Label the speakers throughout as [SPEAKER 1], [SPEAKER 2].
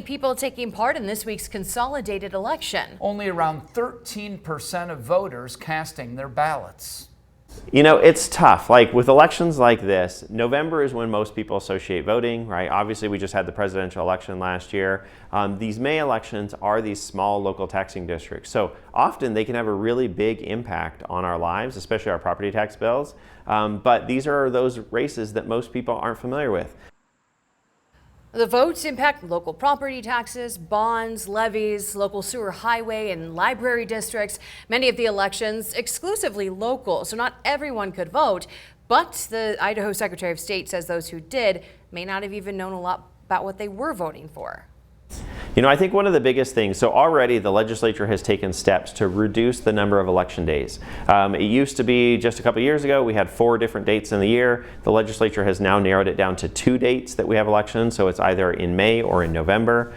[SPEAKER 1] People taking part in this week's consolidated election.
[SPEAKER 2] Only around 13% of voters casting their ballots.
[SPEAKER 3] You know, it's tough. Like with elections like this, November is when most people associate voting, right? Obviously, we just had the presidential election last year. These May elections are these small local taxing districts. So often they can have a really big impact on our lives, especially our property tax bills. But these are those races that most people aren't familiar with.
[SPEAKER 1] The votes impact local property taxes, bonds, levies, local sewer, highway, and library districts. Many of the elections exclusively local, so not everyone could vote. But the Idaho Secretary of State says those who did may not have even known a lot about what they were voting for.
[SPEAKER 3] You know, I think one of the biggest things, so already the legislature has taken steps to reduce the number of election days. It used to be just a couple years ago, we had 4 different dates in the year. The legislature has now narrowed it down to 2 dates that we have elections, so it's either in May or in November.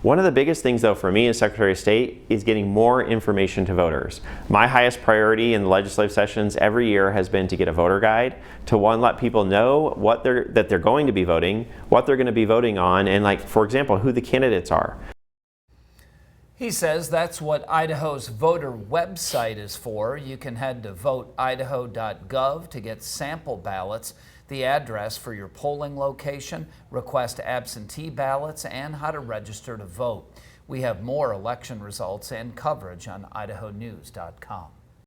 [SPEAKER 3] One of the biggest things though for me as Secretary of State is getting more information to voters. My highest priority in the legislative sessions every year has been to get a voter guide to let people know that they're going to be voting, what they're going to be voting on, and like, for example, who the candidates are.
[SPEAKER 2] He says that's what Idaho's voter website is for. You can head to voteidaho.gov to get sample ballots, the address for your polling location, request absentee ballots, and how to register to vote. We have more election results and coverage on idahonews.com.